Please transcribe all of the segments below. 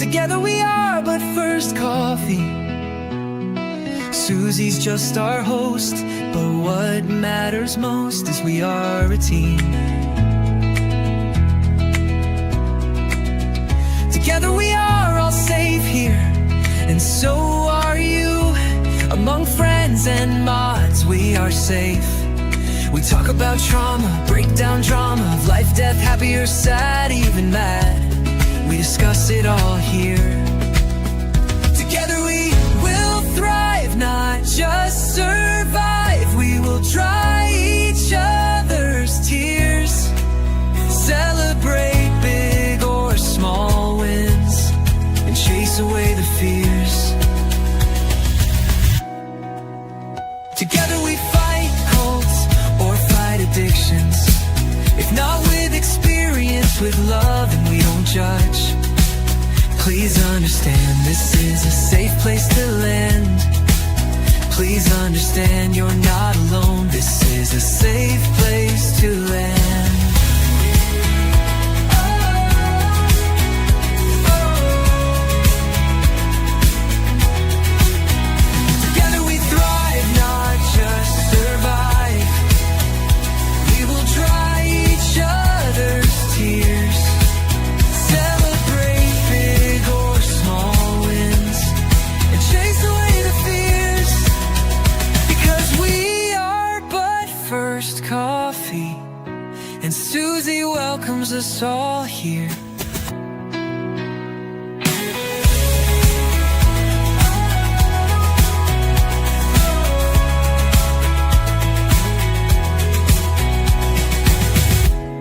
Together we are but first coffee. Susie's just our host, but what matters most is we are a team. Together we are all safe here, and so are you. Among friends and mods we are safe. We talk about trauma, break down drama of life, death, happy or sad, even mad. We discuss it all here. Together we will thrive, not just survive. We will dry each other's tears, celebrate big or small wins, and chase away the fears. Together we fight cults or fight addictions. If not with experience, with love, and we don't judge. Please understand, this is a safe place to land. Please understand, you're not alone. This is a safe place to land. Together we thrive, not just survive. We will dry each other's tears, celebrate big or small wins, and chase away the fears. Because we are but first coffee, and Susie welcomes us all here.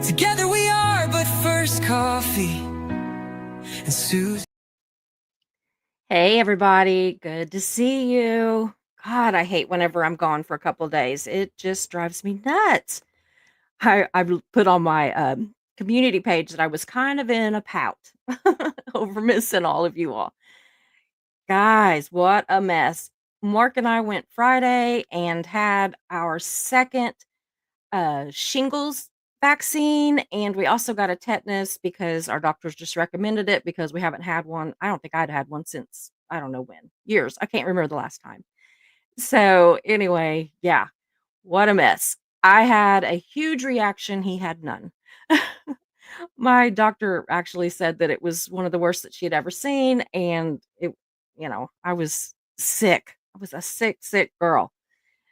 Together we are but first coffee, and Susie. Hey, everybody. Good to see you. God, I hate whenever I'm gone for a couple of days. It just drives me nuts. I put on my community page that I was kind of in a pout over missing all of you all. Guys, what a mess. Mark and I went Friday and had our second shingles vaccine, and we also got a tetanus because our doctors just recommended it because we haven't had one. I don't think I'd had one since I don't know when, years. I can't remember the last time. So, anyway, yeah, what a mess. I had a huge reaction. He had none. My doctor actually said that it was one of the worst that she had ever seen. And I was sick. I was a sick, sick girl.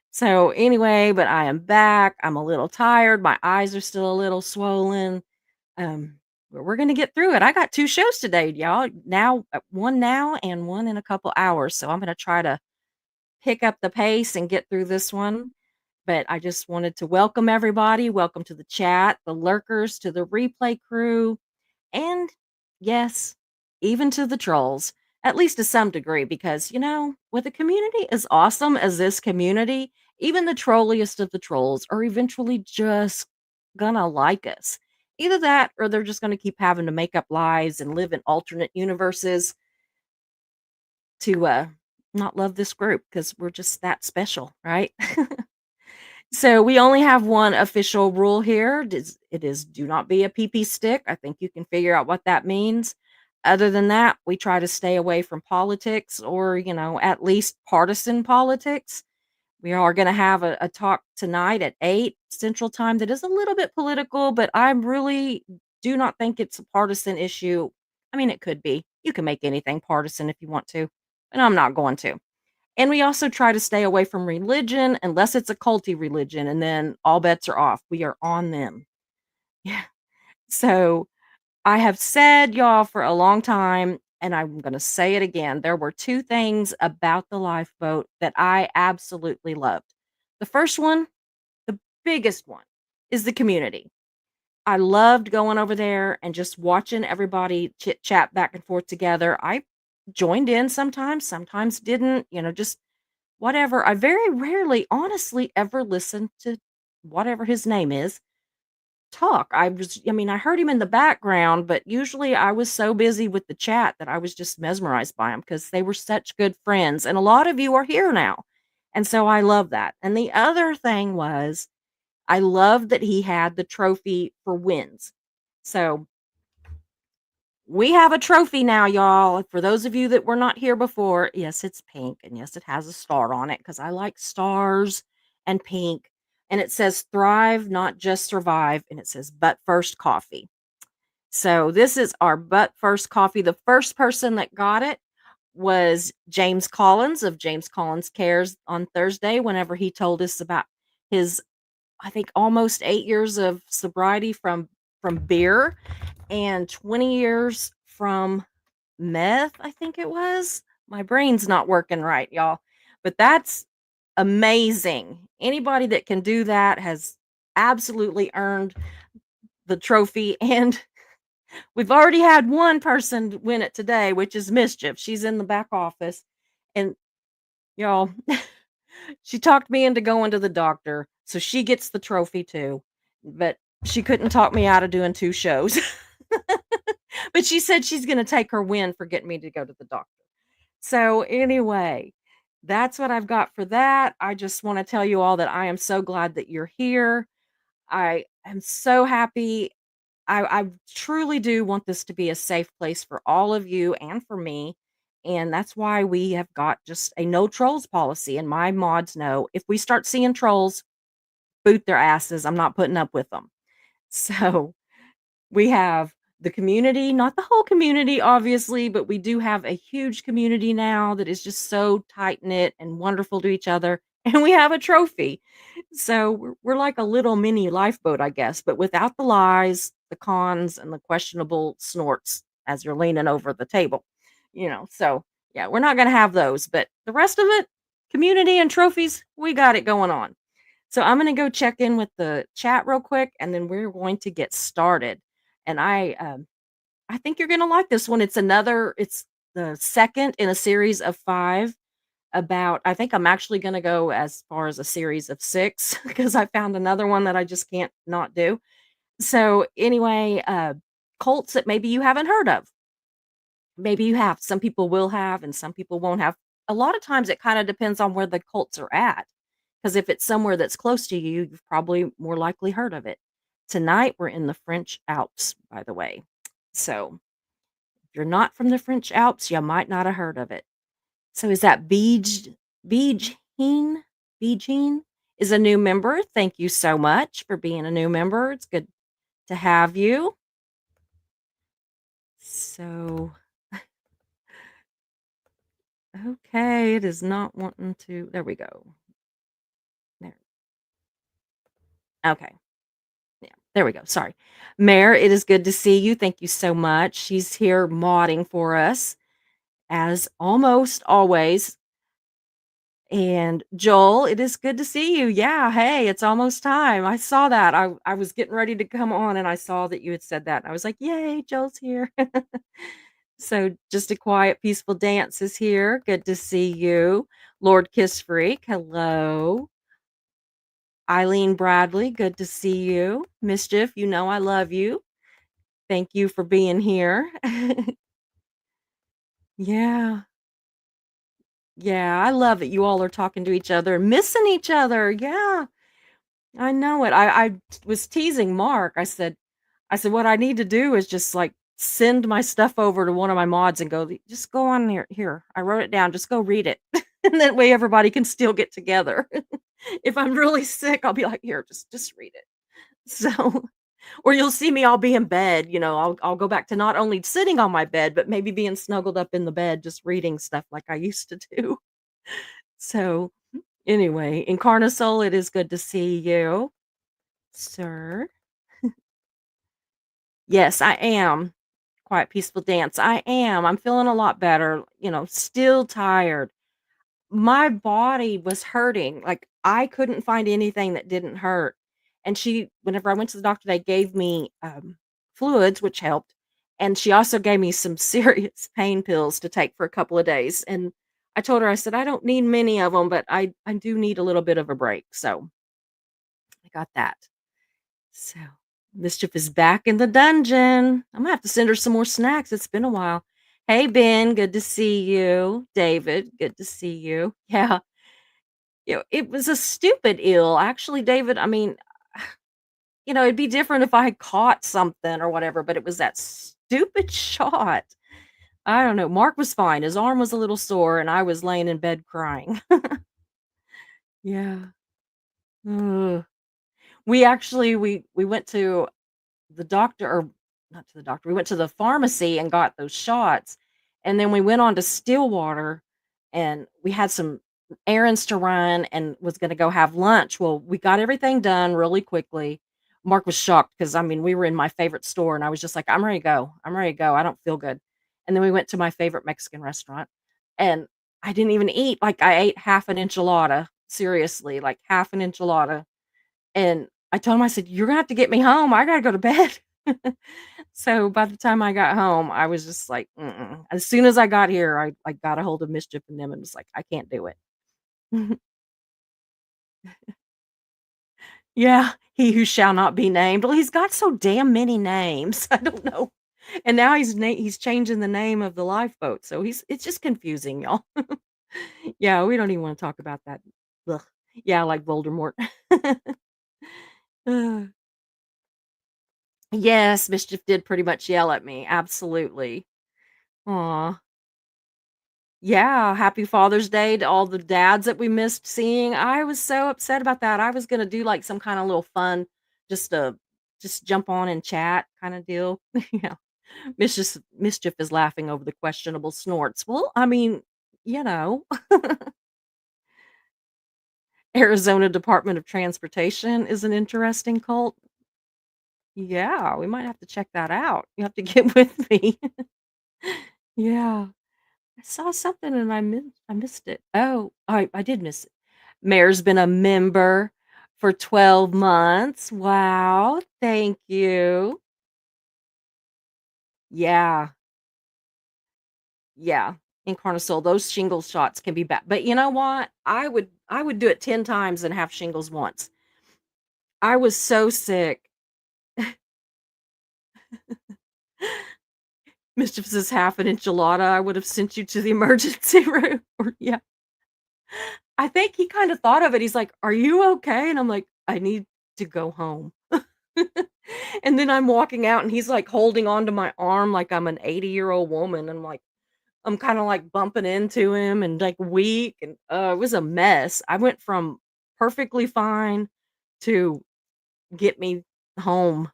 So anyway, but I am back. I'm a little tired. My eyes are still a little swollen. But we're gonna get through it. I got 2 shows today, y'all. Now, one now and one in a couple hours. So I'm gonna try to pick up the pace and get through this one. But I just wanted to welcome everybody. Welcome to the chat, the lurkers, to the replay crew, and yes, even to the trolls, at least to some degree, because, with a community as awesome as this community, even the trolliest of the trolls are eventually just gonna like us. Either that or they're just gonna keep having to make up lies and live in alternate universes to not love this group because we're just that special, right? So we only have one official rule here. It is do not be a PP stick. I think you can figure out what that means. Other than that, we try to stay away from politics or, at least partisan politics. We are going to have a talk tonight at 8 Central Time that is a little bit political, but I really do not think it's a partisan issue. I mean, it could be. You can make anything partisan if you want to, and I'm not going to. And we also try to stay away from religion unless it's a culty religion, and then all bets are off. We are on them. Yeah. So I have said, y'all, for a long time, and I'm going to say it again. There were 2 things about the lifeboat that I absolutely loved. The first one, the biggest one, is the community. I loved going over there and just watching everybody chit chat back and forth together. I joined in sometimes didn't, just whatever. I very rarely, honestly, ever listen to whatever his name is talk. I heard him in the background, but usually I was so busy with the chat that I was just mesmerized by him because they were such good friends. And a lot of you are here now. And so I love that. And the other thing was, I love that he had the trophy for wins. So We have a trophy now, y'all. For those of you that were not here before, yes, it's pink and yes, it has a star on it because I like stars and pink. And it says thrive, not just survive. And it says but first coffee. So this is our but first coffee. The first person that got it was James Collins of James Collins Cares on Thursday, whenever he told us about his, I think, almost 8 years of sobriety from beer and 20 years from meth, I think it was. My brain's not working right, y'all. But that's amazing. Anybody that can do that has absolutely earned the trophy. And we've already had one person win it today, which is Mischief. She's in the back office. And y'all, she talked me into going to the doctor. So she gets the trophy too. But she couldn't talk me out of doing two shows. But she said she's going to take her win for getting me to go to the doctor. So, anyway, that's what I've got for that. I just want to tell you all that I am so glad that you're here. I am so happy. I truly do want this to be a safe place for all of you and for me. And that's why we have got just a no trolls policy. And my mods know if we start seeing trolls, boot their asses. I'm not putting up with them. So, we have the community, not the whole community, obviously, but we do have a huge community now that is just so tight knit and wonderful to each other. And we have a trophy. So we're like a little mini lifeboat, I guess, but without the lies, the cons, and the questionable snorts as you're leaning over the table. So yeah, we're not going to have those, but the rest of it, community and trophies, we got it going on. So I'm going to go check in with the chat real quick, and then we're going to get started. And I think you're going to like this one. It's the second in a series of 5 about, I think I'm actually going to go as far as a series of 6 because I found another one that I just can't not do. So anyway, cults that maybe you haven't heard of. Maybe you have. Some people will have, and some people won't have. A lot of times it kind of depends on where the cults are at. Because if it's somewhere that's close to you, you've probably more likely heard of it. Tonight, we're in the French Alps, by the way. So if you're not from the French Alps, you might not have heard of it. So is that Beijing? Beijing is a new member. Thank you so much for being a new member. It's good to have you. So, okay, it is not wanting to. There we go. There. Okay. Yeah, there we go. Sorry. Mare, it is good to see you. Thank you so much. She's here modding for us as almost always. And Joel, it is good to see you. Yeah, hey, it's almost time. I saw that. I was getting ready to come on and I saw that you had said that. And I was like, "Yay, Joel's here." So, just a quiet peaceful dance is here. Good to see you. Lord Kiss Freak, hello. Eileen Bradley, good to see you. Mischief, you know I love you. Thank you for being here. Yeah. Yeah, I love that you all are talking to each other, missing each other. Yeah, I know it. I was teasing Mark. I said, what I need to do is just like send my stuff over to one of my mods and go, just go on here. Here, I wrote it down. Just go read it. And that way everybody can still get together. If I'm really sick, I'll be like, here, just read it. So, or you'll see me, I'll be in bed, I'll go back to not only sitting on my bed, but maybe being snuggled up in the bed, just reading stuff like I used to do. So, anyway, Incarnasoul, it is good to see you, sir. Yes, I am. Quiet, peaceful dance. I am. I'm feeling a lot better, still tired. My body was hurting. Like I couldn't find anything that didn't hurt. And whenever I went to the doctor, they gave me fluids, which helped. And she also gave me some serious pain pills to take for a couple of days. And I told her, I said, I don't need many of them, but I do need a little bit of a break. So I got that. So Mischief is back in the dungeon. I'm gonna have to send her some more snacks. It's been a while. Hey Ben, good to see you. David, good to see you. Yeah. It was a stupid ill. Actually, David, I mean, it'd be different if I had caught something or whatever, but it was that stupid shot. I don't know. Mark was fine. His arm was a little sore, and I was laying in bed crying. Yeah. Ugh. We went to the doctor, or not to the doctor, we went to the pharmacy and got those shots, and then we went on to Stillwater, and we had some errands to run and was gonna go have lunch. Well, we got everything done really quickly. Mark was shocked because, I mean, we were in my favorite store, and I was just like, "I'm ready to go. I'm ready to go. I don't feel good." And then we went to my favorite Mexican restaurant, and I didn't even eat, like, I ate half an enchilada, seriously, like, half an enchilada, and I told him, I said, "You're gonna have to get me home. I gotta go to bed." So by the time I got home, I was just like, "Mm-mm." As soon as I got here, I got a hold of Mischief and them and was like, "I can't do it." Yeah, he who shall not be named. Well, he's got so damn many names. I don't know. And now he's changing the name of the lifeboat, so he's it's just confusing, y'all. Yeah, we don't even wanna talk about that. Ugh. Yeah, like Voldemort. Ugh. Yes, Mischief did pretty much yell at me, absolutely. Aw. Yeah, happy Father's Day to all the dads that we missed seeing. I was so upset about that. I was gonna do, like, some kinda little fun, just to just jump on and chat kinda deal. Yeah. Mischief is laughing over the questionable snorts. Well, I mean, you know, Arizona Department of Transportation is an interesting cult. Yeah, we might have to check that out. You have to get with me. Yeah. I saw something and I missed it. Oh, I did miss it. Mayor's been a member for 12 months. Wow, thank you. Yeah, yeah. In Carnosaur, those shingle shots can be bad. But you know what? I would do it 10 times and have shingles once. I was so sick. Mischief says half an enchilada. I would have sent you to the emergency room. Or yeah. I think he kinda thought of it. He's like, "Are you okay?" And I'm like, "I need to go home." And then I'm walking out and he's, like, holding on to my arm like I'm an 80-year-old woman. I'm like I'm kinda, like, bumping into him and, like, weak, and, it was a mess. I went from perfectly fine to get me home.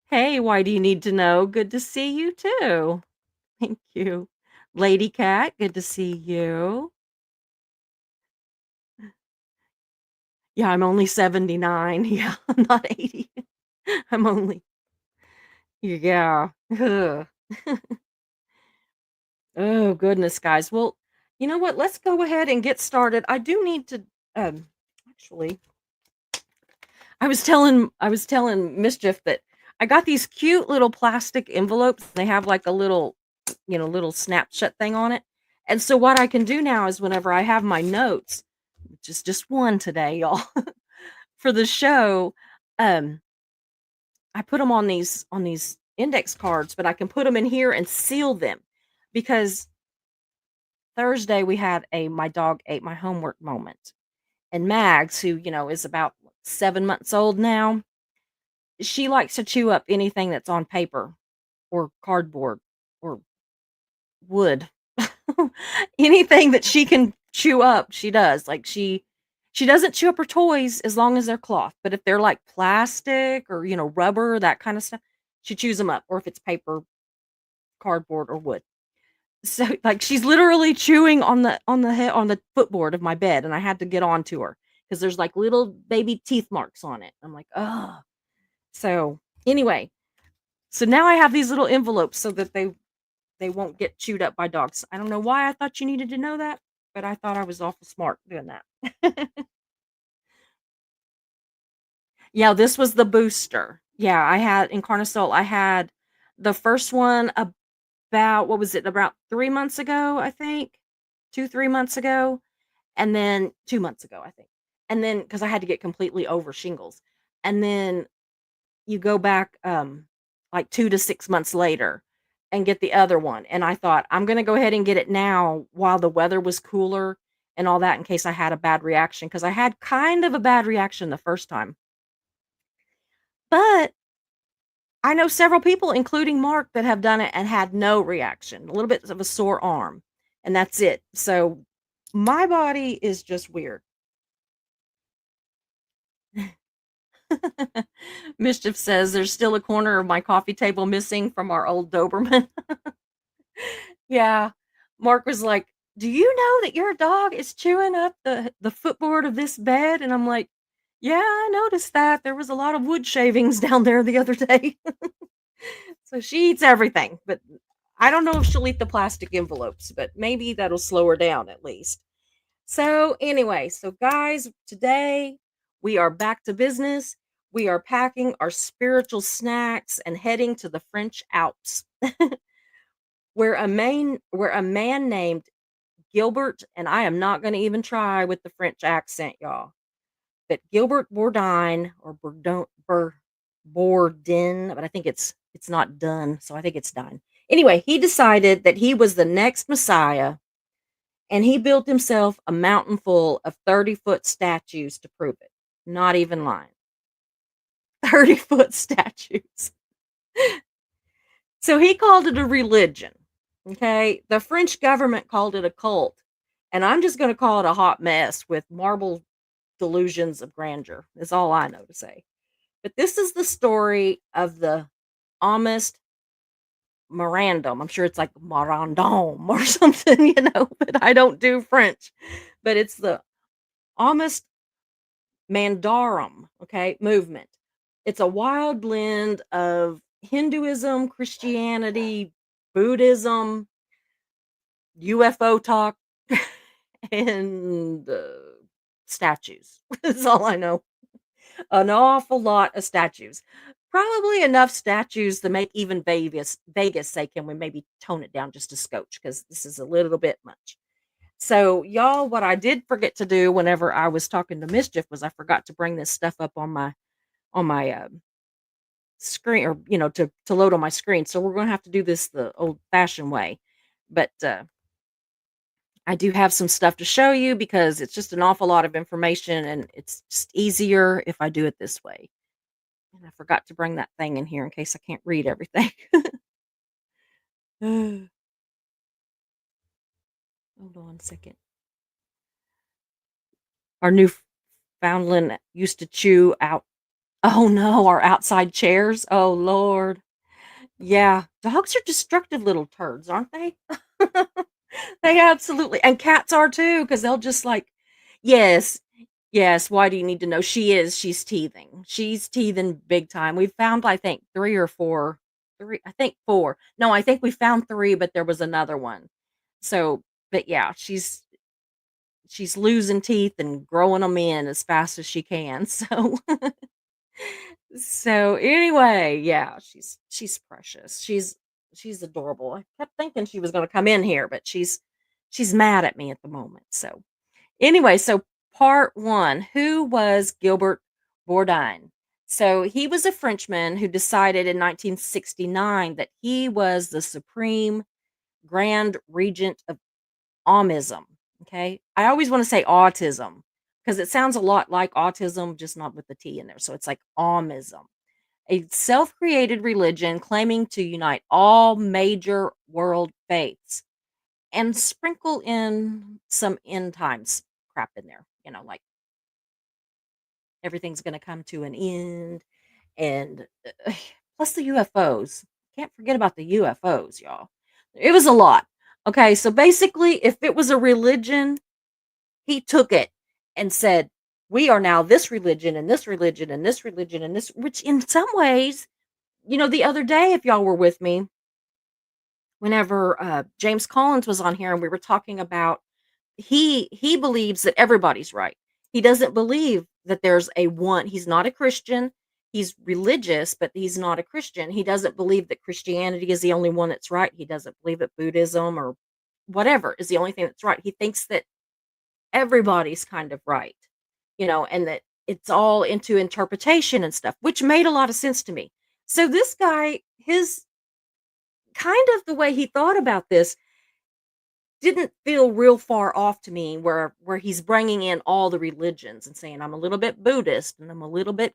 "Hey, why do you need to know? Good to see you too." Thank you. Lady Cat, good to see you. Yeah, I'm only 79. Yeah, I'm not 80. I'm only yeah. Ugh. Oh, goodness, guys. Well, you know what? Let's go ahead and get started. I do need to actually I was telling Mischief that I got these cute little plastic envelopes. They have like a little, little snapshot thing on it. And so what I can do now is whenever I have my notes, which is just one today, y'all, for the show, um I put them on these index cards, but I can put them in here and seal them because Thursday we had a my dog ate my homework moment. And Mags, who, is about 7 months old now, she likes to chew up anything that's on paper or cardboard or wood. Anything that she can chew up, she does. Like she doesn't chew up her toys as long as they're cloth, but if they're like plastic or, rubber, that kind of stuff, she chews them up, or if it's paper, cardboard, or wood. So, like, she's literally chewing on the footboard of my bed, and I had to get onto her because there's, like, little baby teeth marks on it. I'm like, oh. So, anyway, so now I have these little envelopes so that they won't get chewed up by dogs. I don't know why I thought you needed to know that, but I thought I was awful smart doing that. Yeah, this was the booster. Yeah, I had in Carnosol, I had the first one about what was it? About 3 months ago, I think. 2, 3 months ago, and then 2 months ago, I think. And then because I had to get completely over shingles. And then you go back, like 2 to 6 months later and get the other one, and I thought, "I'm gonna go ahead and get it now while the weather was cooler and all that in case I had a bad reaction," because I had kind of a bad reaction the first time. But I know several people, including Mark, that have done it and had no reaction, a little bit of a sore arm, and that's it. So my body is just weird. Mischief says there's still a corner of my coffee table missing from our old Doberman. Yeah. Mark was like, "Do you know that your dog is chewing up the footboard of this bed?" And I'm like, "Yeah, I noticed that. There was a lot of wood shavings down there the other day." So she eats everything, but I don't know if she'll eat the plastic envelopes, but maybe that'll slow her down at least. So, anyway, so guys, today we are back to business. We are packing our spiritual snacks and heading to the French Alps, where a man named Gilbert, and I am not going to even try with the French accent, y'all. But Gilbert Bourdin or Bourdin, but I think it's not done, so I think it's done. Anyway, he decided that he was the next Messiah, and he built himself a mountain full of 30-foot statues to prove it. Not even lying. 30-foot statues. So he called it a religion. Okay. The French government called it a cult. And I'm just going to call it a hot mess with marble delusions of grandeur. Is all I know to say. But this is the story of the Amist Marandom. I'm sure it's like Marandom or something, but I don't do French. But it's the Amist Mandarum, okay, movement. It's a wild blend of Hinduism, Christianity, Buddhism, UFO talk, and statues. That's all I know. An awful lot of statues. Probably enough statues to make even Vegas say, can we maybe tone it down just a scotch? Because this is a little bit much. So, y'all, what I did forget to do whenever I was talking to Mischief was I forgot to bring this stuff up on my screen, or to load on my screen. So we're going to have to do this the old fashioned way. But I do have some stuff to show you because it's just an awful lot of information and it's just easier if I do it this way. And I forgot to bring that thing in here in case I can't read everything. Hold on a second. Our Newfoundland used to chew out. Oh no, our outside chairs. Oh Lord. Yeah, dogs are destructive little turds, aren't they? They absolutely, and cats are too, because they'll just like, yes, yes. Why do you need to know? She's teething. She's teething big time. We found, I think, three or four, three, I think four. No, I think we found three, but there was another one. So, but yeah, she's losing teeth and growing them in as fast as she can. So, so anyway, yeah, she's precious. She's adorable. I kept thinking she was going to come in here, but she's mad at me at the moment. So anyway, so part 1, who was Gilbert Bourdin? So he was a Frenchman who decided in 1969 that he was the supreme grand regent of Aumism. Okay. I always want to say autism because it sounds a lot like autism, just not with the T in there. So it's like Aumism, a self created religion claiming to unite all major world faiths and sprinkle in some end times crap in there, like everything's going to come to an end. And plus the UFOs. Can't forget about the UFOs, y'all. It was a lot. Okay. So basically, if it was a religion, he took it and said, we are now this religion and this religion and this religion and this, which in some ways, the other day, if y'all were with me, whenever James Collins was on here and we were talking about, he believes that everybody's right. He doesn't believe that there's a one. He's not a Christian. He's religious, but he's not a Christian. He doesn't believe that Christianity is the only one that's right. He doesn't believe that Buddhism or whatever is the only thing that's right. He thinks that everybody's kind of right, and that it's all into interpretation and stuff, which made a lot of sense to me. So this guy, his kind of the way he thought about this didn't feel real far off to me, where he's bringing in all the religions and saying I'm a little bit Buddhist and I'm a little bit,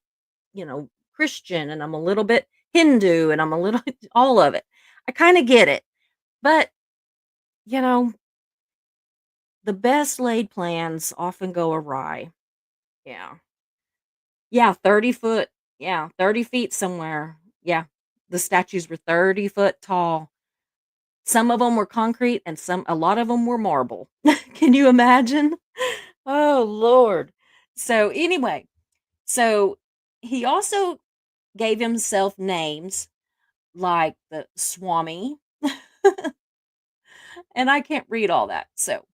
Christian and I'm a little bit Hindu and I'm a little all of it. I kind of get it. But, you know, the best laid plans often go awry. Yeah. Yeah, 30 foot. Yeah, 30 feet somewhere. Yeah. The statues were 30 foot tall. Some of them were concrete and a lot of them were marble. Can you imagine? Oh, Lord. So, anyway, so he also gave himself names like the Swami, and I can't read all that. So,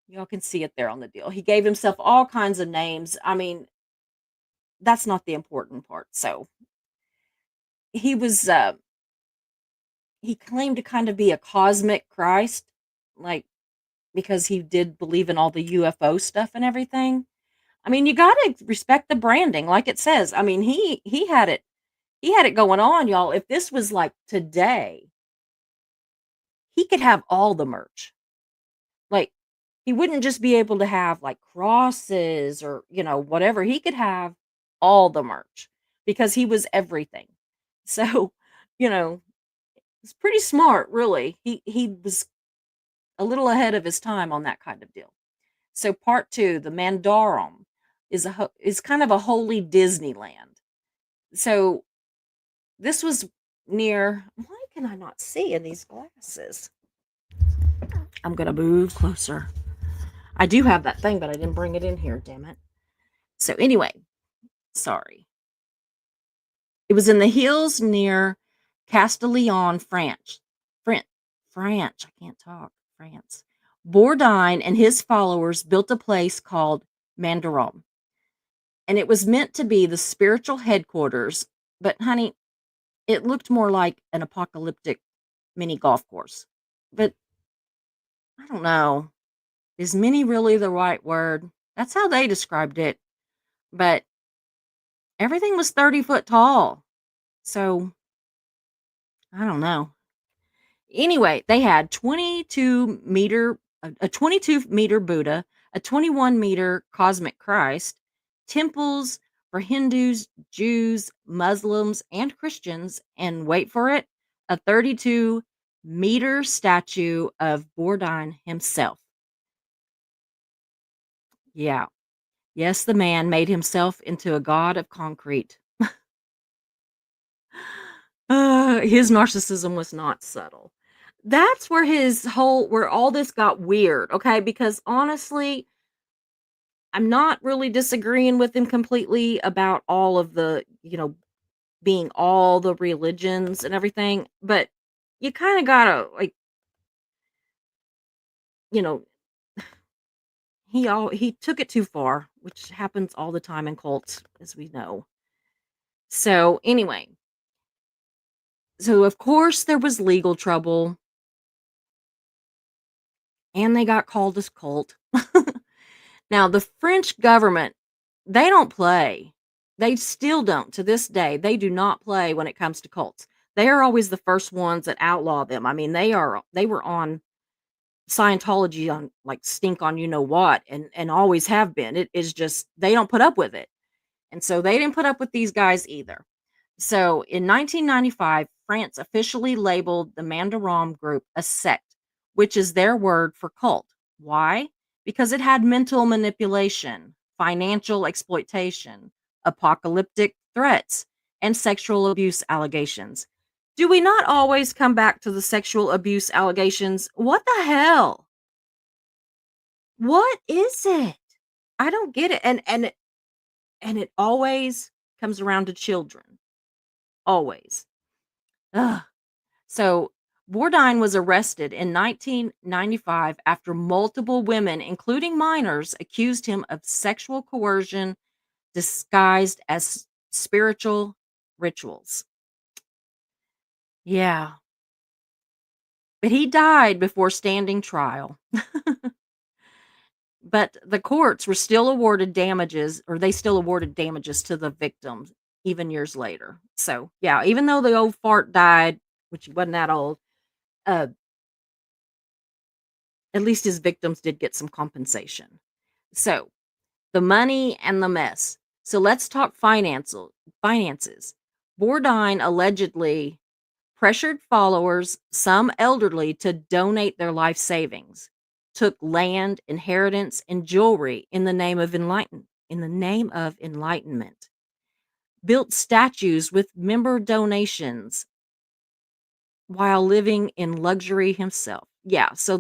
y'all can see it there on the deal. He gave himself all kinds of names. I mean, that's not the important part. So, he was he claimed to kind of be a cosmic Christ, like because he did believe in all the UFO stuff and everything. I mean, you got to respect the branding like it says. I mean, he had it going on, y'all. If this was like today, he could have all the merch. Like he wouldn't just be able to have like crosses or, whatever. He could have all the merch because he was everything. So, you know, it's pretty smart, really. He was a little ahead of his time on that kind of deal. So part 2, the Mandarum is kind of a holy Disneyland. So this was near, why can I not see in these glasses? I'm going to move closer. I do have that thing, but I didn't bring it in here, damn it. So anyway, sorry. It was in the hills near Castellon, France. France, I can't talk. France. Bourdain and his followers built a place called Mandarum. And it was meant to be the spiritual headquarters, but honey, it looked more like an apocalyptic mini golf course. But I don't know. Is mini really the right word? That's how they described it. But everything was 30 foot tall. So I don't know. Anyway, they had 22-meter Buddha, a 21-meter cosmic Christ, temples for Hindus, Jews, Muslims, and Christians, and wait for it, a 32-meter statue of Bourdain himself. Yeah. Yes, the man made himself into a god of concrete. His narcissism was not subtle. That's where all this got weird, okay? Because honestly, I'm not really disagreeing with him completely about all of the, being all the religions and everything, but you kind of gotta like, you know, he took it too far, which happens all the time in cults, as we know. So anyway, so of course there was legal trouble, and they got called as cult. Now, the French government, they don't play. They still don't to this day. They do not play when it comes to cults. They are always the first ones that outlaw them. I mean, they were on Scientology on like stink on you know what and always have been. It is just they don't put up with it. And so they didn't put up with these guys either. So in 1995, France officially labeled the Mandaram group a sect, which is their word for cult. Why? Because it had mental manipulation, financial exploitation, apocalyptic threats, and sexual abuse allegations. Do we not always come back to the sexual abuse allegations? What the hell? What is it? I don't get it. And it always comes around to children. Always. Ugh. So Bourdain was arrested in 1995 after multiple women, including minors, accused him of sexual coercion disguised as spiritual rituals. Yeah. But he died before standing trial. But the courts were still awarded damages, or they still awarded damages to the victims even years later. So, yeah, even though the old fart died, which he wasn't that old, uh, at least his victims did get some compensation. So, the money and the mess. So let's talk finances. Bourdain allegedly pressured followers, some elderly, to donate their life savings, took land, inheritance, and jewelry in the name of enlightenment, built statues with member donations while living in luxury himself. Yeah, so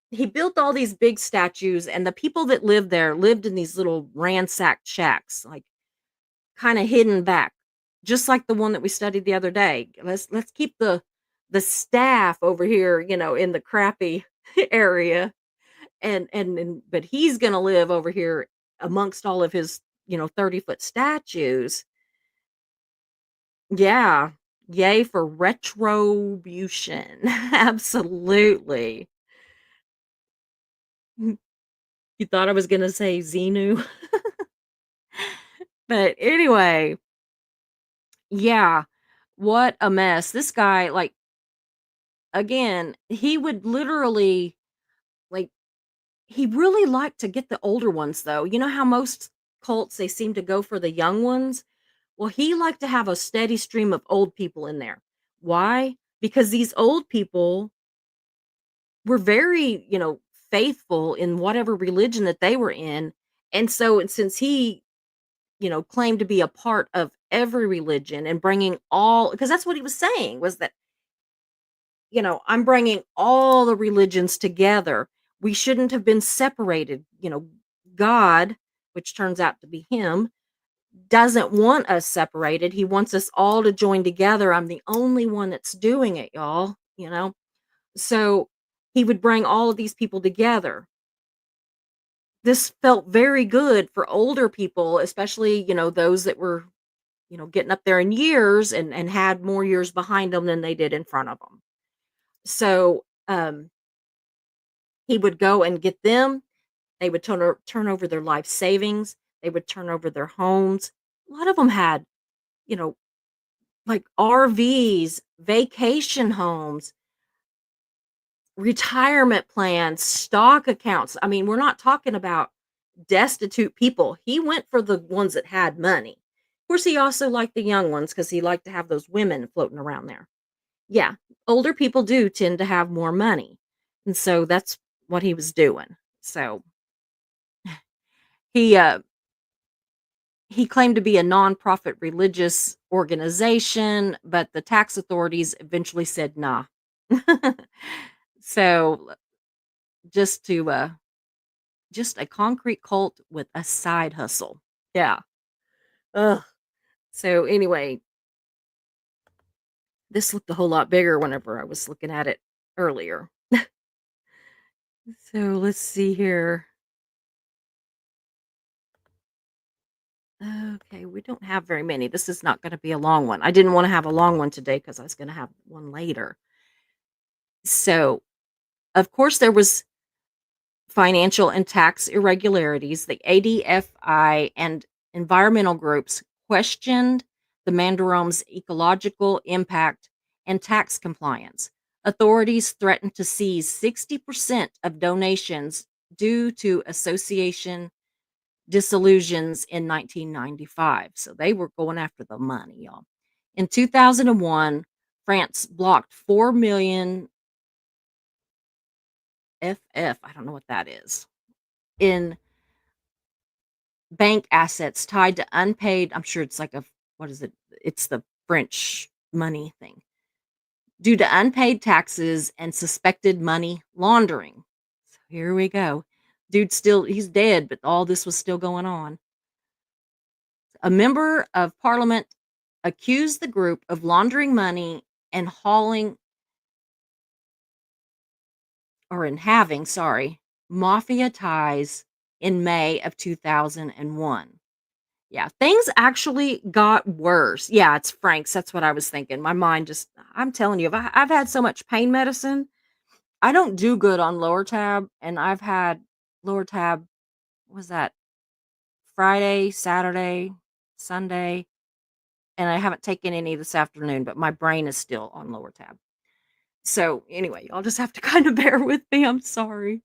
he built all these big statues, and the people that lived there lived in these little ransacked shacks, like kind of hidden back, just like the one that we studied the other day. Let's keep the staff over here, in the crappy area, and but he's gonna live over here amongst all of his 30-foot statues. Yeah. Yay for retribution. Absolutely. You thought I was gonna say Xenu? But anyway, yeah, what a mess. This guy, like, again, he would literally, like, he really liked to get the older ones, though. You know how most cults, they seem to go for the young ones? Well, he liked to have a steady stream of old people in there. Why? Because these old people were very, faithful in whatever religion that they were in. And so, and since he, claimed to be a part of every religion and bringing all, because that's what he was saying was that, I'm bringing all the religions together. We shouldn't have been separated. God, which turns out to be him, doesn't want us separated. He wants us all to join together. I'm the only one that's doing it, y'all. So he would bring all of these people together. This felt very good for older people, especially, those that were, getting up there in years and had more years behind them than they did in front of them. So, he would go and get them. They would turn over their life savings. They would turn over their homes. A lot of them had, you know, like RVs, vacation homes, retirement plans, stock accounts. I mean, we're not talking about destitute people. He went for the ones that had money. Of course, he also liked the young ones because he liked to have those women floating around there. Yeah, older people do tend to have more money. And so that's what he was doing. So he uh he claimed to be a nonprofit religious organization, but the tax authorities eventually said nah. So just to just a concrete cult with a side hustle. Yeah. Ugh. So anyway, this looked a whole lot bigger whenever I was looking at it earlier. So let's see here. Okay, we don't have very many. This is not going to be a long one. I didn't want to have a long one today because I was going to have one later. So, of course, there was financial and tax irregularities. The ADFI and environmental groups questioned the Mandarome's ecological impact and tax compliance. Authorities threatened to seize 60% of donations due to association disillusions in 1995. So they were going after the money, y'all. In 2001, France blocked 4 million FF, I don't know what that is, in bank assets tied to unpaid, I'm sure it's like a, what is it? It's the French money thing. Due to unpaid taxes and suspected money laundering. So here we go. Dude he's dead, but all this was still going on. A member of parliament accused the group of laundering money and having, mafia ties in May of 2001. Yeah, things actually got worse. Yeah, it's Frank's. That's what I was thinking. My mind just, I'm telling you, I've had so much pain medicine. I don't do good on lower tab. And I've had lower tab, what was that, Friday, Saturday, Sunday. And I haven't taken any this afternoon, but my brain is still on lower tab. So anyway, y'all just have to kind of bear with me. I'm sorry.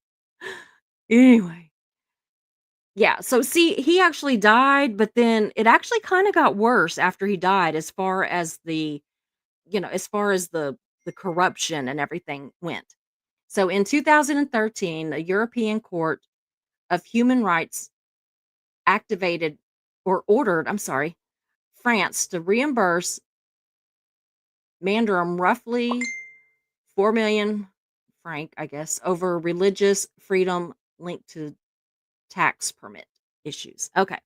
Anyway. Yeah, so see, he actually died, but then it actually kinda got worse after he died as far as the corruption and everything went. So in 2013, a European Court of Human Rights activated or ordered, I'm sorry, France to reimburse Mandarum roughly 4 million franc, I guess, over religious freedom linked to tax permit issues. Okay.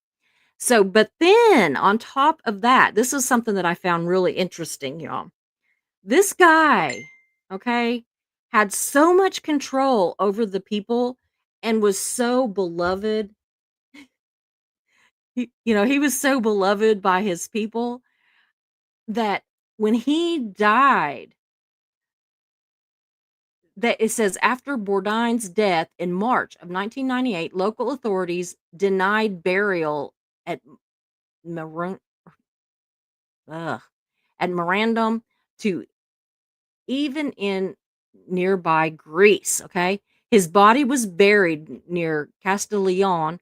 So, but then on top of that, this is something that I found really interesting, y'all. This guy, okay, had so much control over the people and was so beloved. He was so beloved by his people that when he died, that it says after Bourdain's death in March of 1998, local authorities denied burial at Maroon, ugh, at Mirandum to even in nearby Greece, okay? His body was buried near Castiglione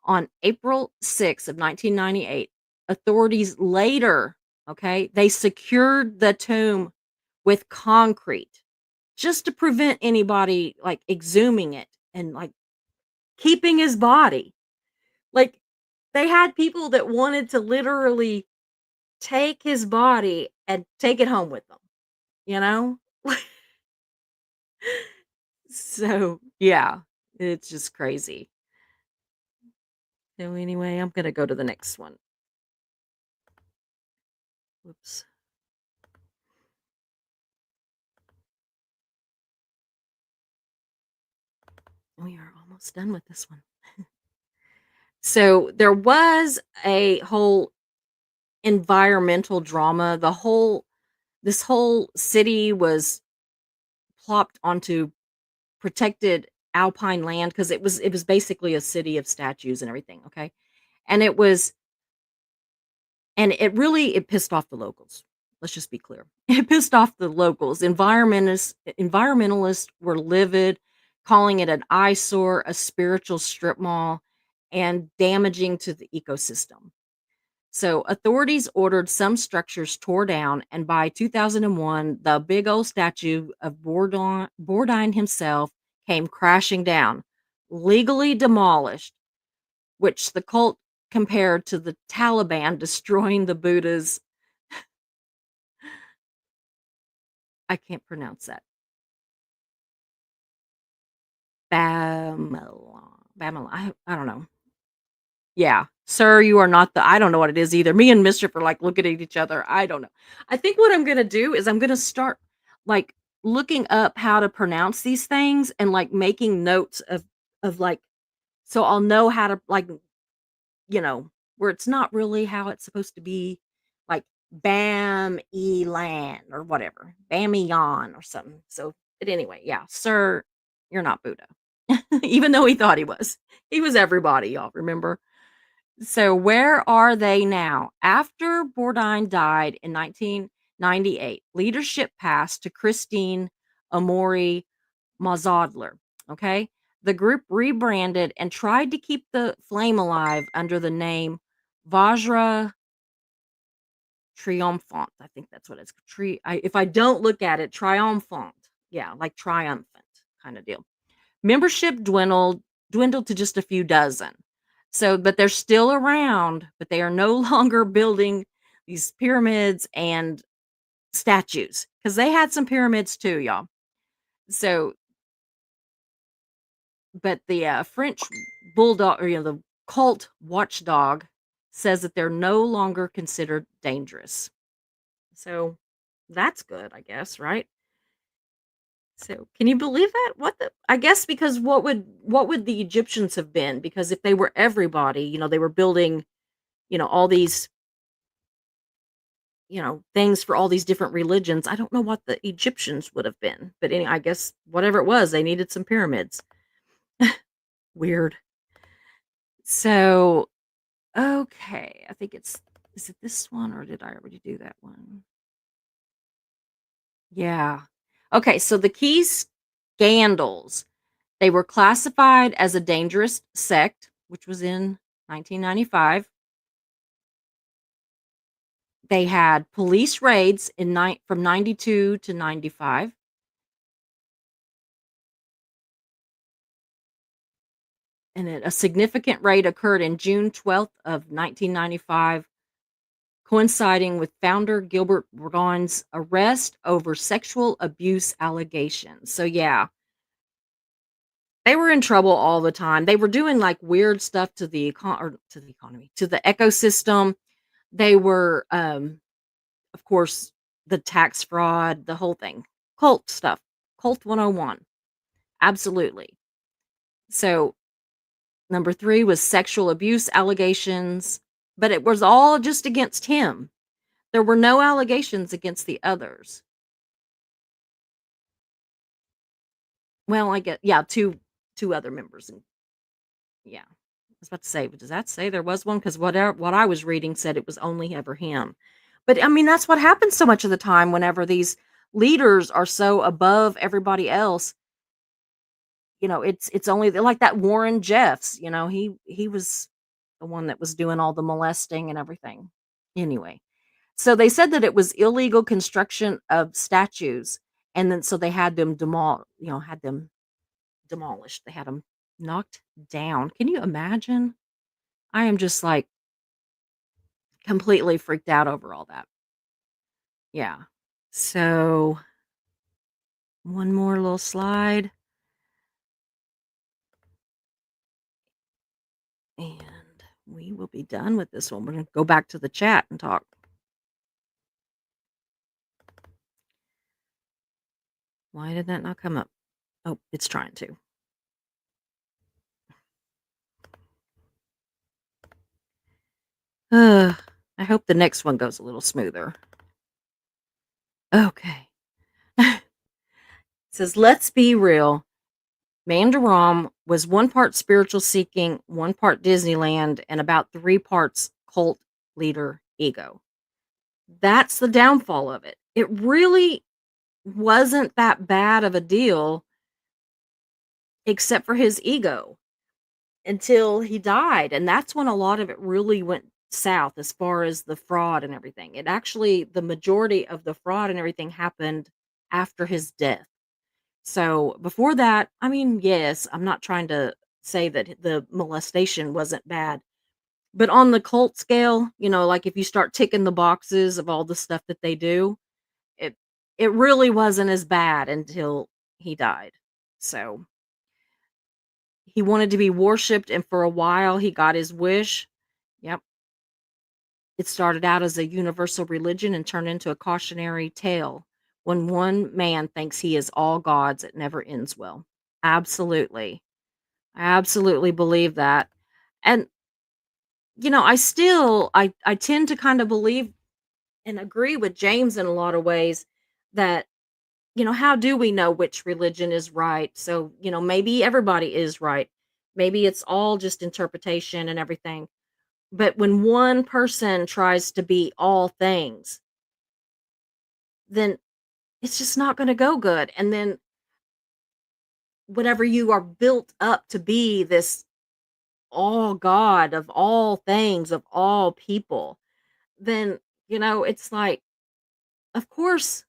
on April 6th of 1998. Authorities later, okay, they secured the tomb with concrete just to prevent anybody like exhuming it and like keeping his body. Like they had people that wanted to literally take his body and take it home with them, you know? So, yeah, it's just crazy. So anyway, I'm gonna go to the next one. Whoops. We are almost done with this one. So there was a whole environmental drama. This whole city was plopped onto protected alpine land because it was basically a city of statues and everything, okay? And it pissed off the locals. Let's just be clear. It pissed off the locals. Environmentalists were livid, calling it an eyesore, a spiritual strip mall, and damaging to the ecosystem. So authorities ordered some structures tore down, and by 2001, the big old statue of Bourdain himself came crashing down, legally demolished, which the cult compared to the Taliban destroying the Buddha's, I can't pronounce that, Bamala. I don't know. Yeah. Sir, you are not I don't know what it is either. Me and Mischief are like looking at each other. I don't know. I think what I'm going to do is I'm going to start like looking up how to pronounce these things and like making notes of like so I'll know how to like, where it's not really how it's supposed to be, like Bam Elan or whatever. Bamiyan or something. So, but anyway, yeah, sir, you're not Buddha. Even though he thought he was. He was everybody, y'all remember? So where are they now? After Bourdain died in 1998, leadership passed to Christine Amori Mazadler. Okay. The group rebranded and tried to keep the flame alive under the name Vajra Triumphant. I think that's what it's if I don't look at it, triumphant. Yeah, like triumphant kind of deal. Membership dwindled to just a few dozen. So, but they're still around, but they are no longer building these pyramids and statues because they had some pyramids too, y'all. So, but the French bulldog, or the cult watchdog, says that they're no longer considered dangerous. So, that's good, I guess, right? So, can you believe that? What the I guess because what would the Egyptians have been? Because if they were everybody, they were building, all these, things for all these different religions. I don't know what the Egyptians would have been, but I guess whatever it was, they needed some pyramids. Weird. So, okay, I think is it this one or did I already do that one? Yeah. Okay, so the key scandals. They were classified as a dangerous sect. which was in 1995. They had police raids from 92 to 95. And a significant raid occurred in June 12th of 1995, coinciding with founder Gilbert Braun's arrest over sexual abuse allegations. So yeah, they were in trouble all the time. They were doing like weird stuff to the to the economy, to the ecosystem. They were of course the tax fraud, the whole thing. Cult stuff. Cult 101. Absolutely. So number 3 was sexual abuse allegations, but it was all just against him. There were no allegations against the others. Well, I get yeah, 2 other members, and yeah. I was about to say, but does that say there was one? Because what I was reading said it was only ever him. But, I mean, that's what happens so much of the time whenever these leaders are so above everybody else. It's only like that Warren Jeffs, he was the one that was doing all the molesting and everything. Anyway, so they said that it was illegal construction of statues, and then so they had them had them demolished. They had them knocked down. Can you imagine? I am just like completely freaked out over all that. Yeah. So one more little slide, and we will be done with this one. We're going to go back to the chat and talk. Why did that not come up? Oh, it's trying to. I hope the next one goes a little smoother. Okay. It says, let's be real. Mandaram was one part spiritual seeking, one part Disneyland, and about 3 parts cult leader ego. That's the downfall of it. It really wasn't that bad of a deal, except for his ego, until he died. And that's when a lot of it really went south as far as the fraud and everything. It actually, the majority of the fraud and everything happened after his death. So before that, I mean, yes, I'm not trying to say that the molestation wasn't bad, but on the cult scale, like if you start ticking the boxes of all the stuff that they do, it it really wasn't as bad until he died. So he wanted to be worshipped, and for a while he got his wish. Yep. It started out as a universal religion and turned into a cautionary tale. When one man thinks he is all gods, it never ends well. Absolutely. I absolutely believe that. And I tend to kind of believe and agree with James in a lot of ways that how do we know which religion is right? So, maybe everybody is right. Maybe it's all just interpretation and everything. But when one person tries to be all things, then it's just not going to go good. And then whenever you are built up to be this all God of all things, of all people, then, it's like, of course,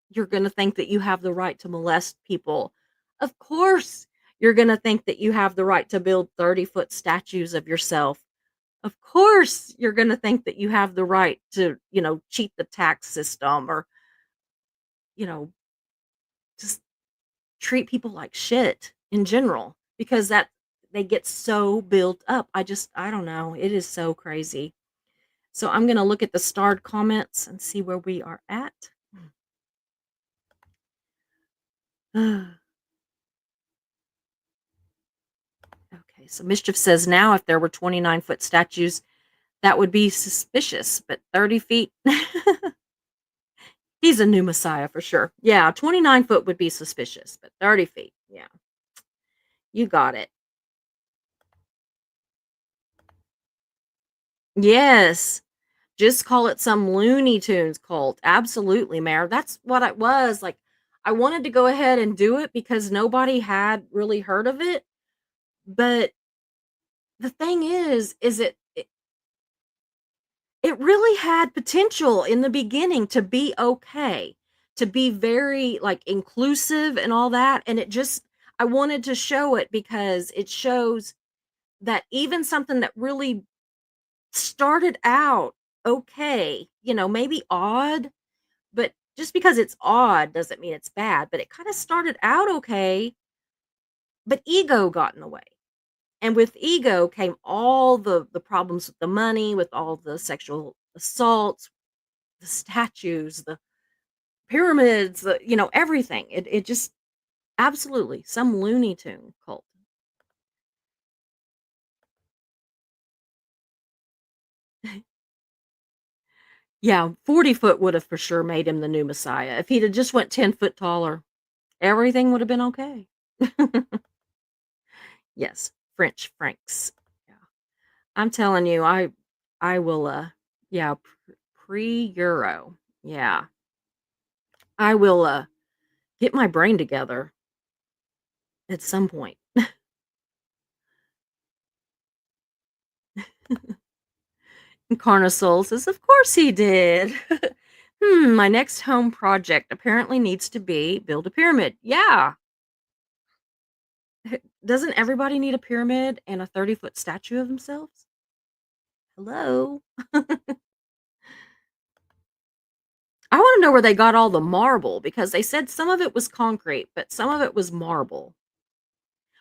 you're going to think that you have the right to molest people. Of course, you're going to think that you have the right to build 30-foot statues of yourself. Of course, you're going to think that you have the right to, cheat the tax system, or, you know, just treat people like shit in general, because that they get so built up. I don't know. It is so crazy. So I'm going to look at the starred comments and see where we are at. Okay, so Mischief says, now if there were 29-foot statues, that would be suspicious, but 30 feet, he's a new messiah for sure. Yeah, 29 foot would be suspicious, but 30 feet, yeah. You got it. Yes. Just call it some Looney Tunes cult. Absolutely, Mayor. That's what it was. Like, I wanted to go ahead and do it because nobody had really heard of it, but the thing is it really had potential in the beginning to be okay, to be very, like, inclusive and all that, and it just I wanted to show it because it shows that even something that really started out okay, maybe odd, but just because it's odd doesn't mean it's bad, but it kinda started out okay, but ego got in the way. And with ego came all the problems with the money, with all the sexual assaults, the statues, the pyramids, everything. It just absolutely some Looney Tune cult. Yeah, 40 foot would have for sure made him the new messiah. If he'd have just went 10 foot taller, everything would have been okay. Yes, French Franks. Yeah. I'm telling you, I will yeah, pre-Euro. Yeah. I will get my brain together at some point. And Carnosoul says, "Of course he did." My next home project apparently needs to be build a pyramid. Yeah. Doesn't everybody need a pyramid and a 30-foot statue of themselves? Hello. I want to know where they got all the marble because they said some of it was concrete, but some of it was marble,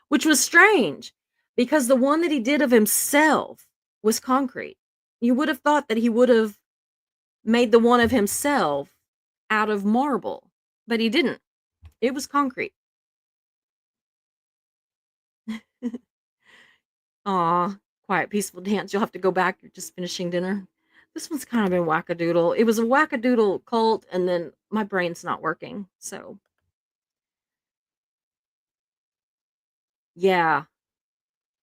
which was strange because the one that he did of himself was concrete. You would have thought that he would have made the one of himself out of marble, but he didn't. It was concrete. Aw, quiet, peaceful dance. You'll have to go back. You're just finishing dinner. This one's kind of been wackadoodle. It was a wackadoodle cult, and then my brain's not working. So, yeah,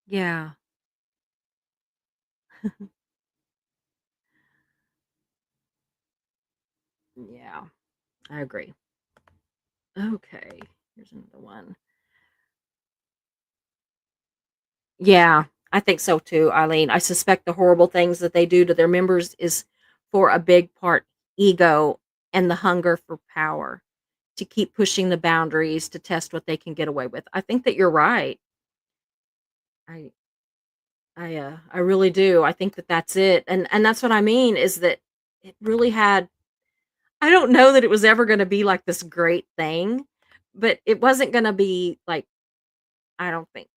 yeah, yeah, I agree. Okay, here's another one. Yeah, I think so too, Eileen. I suspect the horrible things that they do to their members is for a big part ego and the hunger for power to keep pushing the boundaries to test what they can get away with. I think that you're right. I I really do. I think that that's it. And that's what I mean is that it really had I don't know that it was ever going to be like this great thing, but it wasn't going to be like I don't think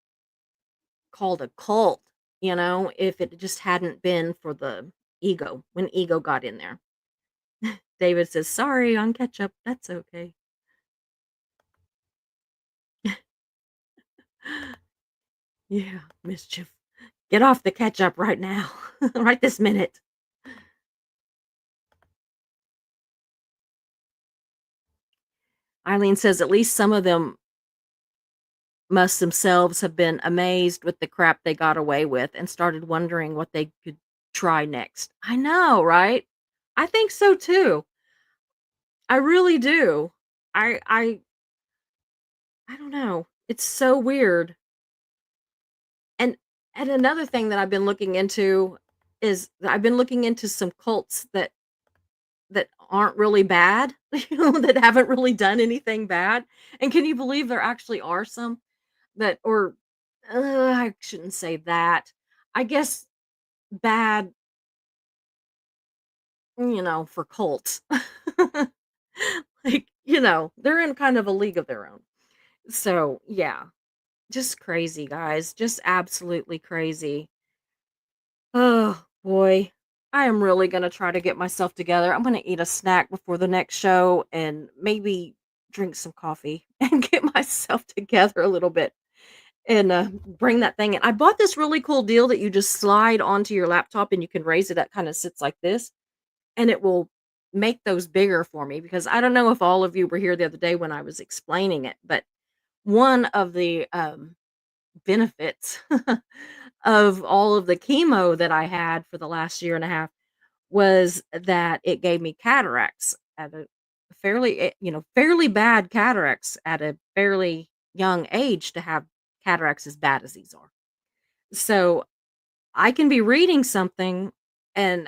called a cult, if it just hadn't been for the ego, when ego got in there. David says, "Sorry on ketchup. That's okay." Yeah, mischief. Get off the ketchup right now. Right this minute. Eileen says, "At least some of them must themselves have been amazed with the crap they got away with and started wondering what they could try next." I know, right? I think so too. I really do. I don't know. It's so weird. And and another thing that I've been looking into is that I've been looking into some cults that aren't really bad, that haven't really done anything bad. And can you believe there actually are some that or I shouldn't say that. I guess bad, for cults. Like, they're in kind of a league of their own. So, yeah, just crazy, guys. Just absolutely crazy. Oh, boy. I am really gonna try to get myself together. I'm gonna eat a snack before the next show and maybe drink some coffee and get myself together a little bit and, bring that thing in. I bought this really cool deal that you just slide onto your laptop and you can raise it. That kinda sits like this, and it will make those bigger for me because I don't know if all of you were here the other day when I was explaining it, but one of the, benefits of all of the chemo that I had for the last year and a half was that it gave me cataracts at a fairly bad cataracts at a fairly young age to have cataracts as bad as these are. So I can be reading something and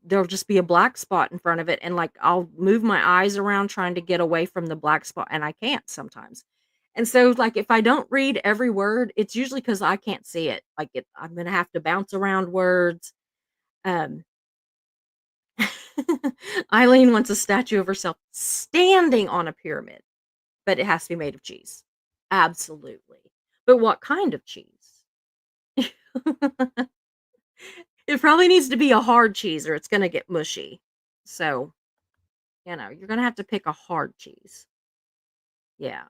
there'll just be a black spot in front of it, and like I'll move my eyes around trying to get away from the black spot, and I can't sometimes. And so like if I don't read every word, it's usually because I can't see it. I'm gonna have to bounce around words. Um Eileen wants a statue of herself standing on a pyramid, but it has to be made of cheese. Absolutely. But what kind of cheese? It probably needs to be a hard cheese or it's gonna get mushy. So, you're gonna have to pick a hard cheese. Yeah.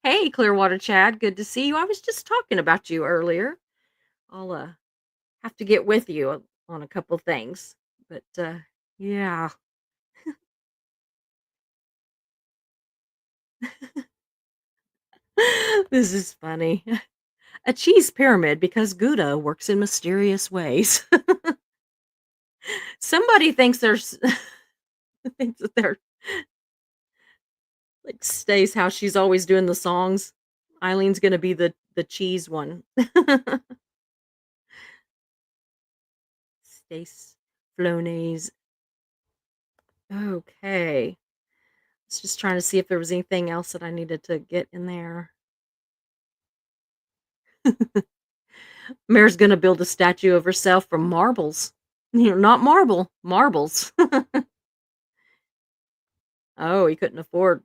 Hey, Clearwater Chad, good to see you. I was just talking about you earlier. I'll have to get with you on a couple things. But yeah. This is funny. A cheese pyramid because Gouda works in mysterious ways. Somebody thinks there's thinks that they're like Stace, how she's always doing the songs. Eileen's gonna be the cheese one. Stace Flonase. Okay. I was just trying to see if there was anything else that I needed to get in there. Mare's gonna build a statue of herself from marbles. Not marble, marbles. Oh, he couldn't afford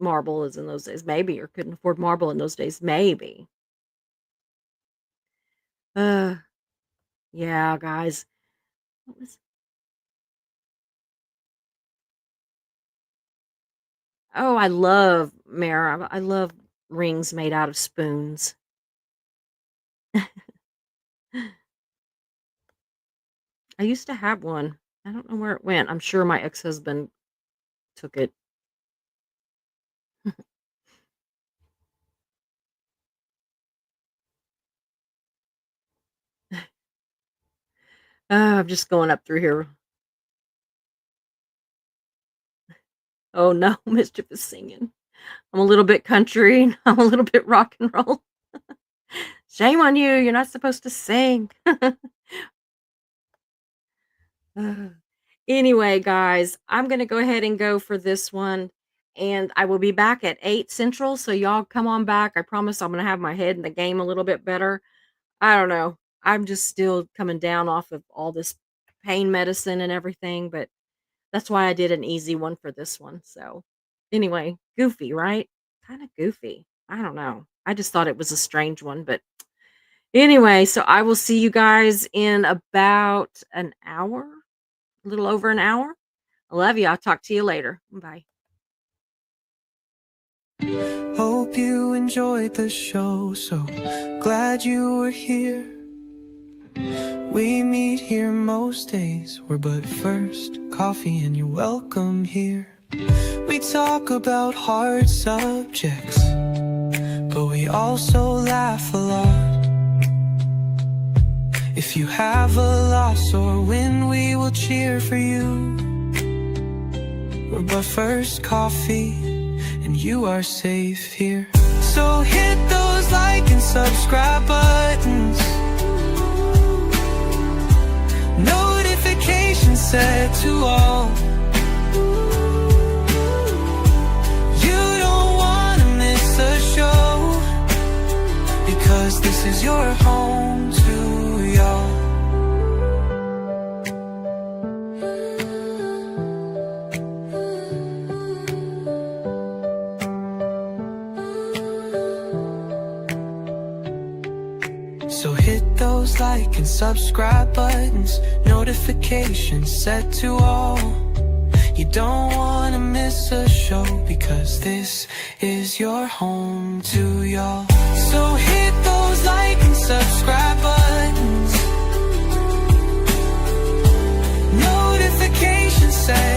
marble as in those days, maybe, or couldn't afford marble in those days, maybe. Uh, yeah, guys. What was Oh, I love Mare. I love rings made out of spoons. I used to have one. I don't know where it went. I'm sure my ex-husband took it. I'm just going up through here. Oh no, Mischief is singing. I'm a little bit country. I'm a little bit rock and roll. Shame on you. You're not supposed to sing. Anyway, guys, I'm going to go ahead and go for this one. And I will be back at 8 Central. So y'all come on back. I promise I'm going to have my head in the game a little bit better. I don't know. I'm just still coming down off of all this pain medicine and everything. But that's why I did an easy one for this one. So anyway, goofy, right? Kind of goofy. I don't know. I just thought it was a strange one. But anyway, so I will see you guys in about an hour. A little over an hour. I love you. I'll talk to you later. Bye. Hope you enjoyed the show. So glad you were here. We meet here most days. We're but first coffee and you're welcome here. We talk about hard subjects, but we also laugh a lot. If you have a loss or win, we will cheer for you. We're but first coffee, and you are safe here. So hit those like and subscribe buttons, notifications set to all. You don't want to miss a show, because this is your home to y'all. So hit those like and subscribe buttons, notifications set to all. You don't want to miss a show, because this is your home to y'all. So hit those like and subscribe buttons, notifications set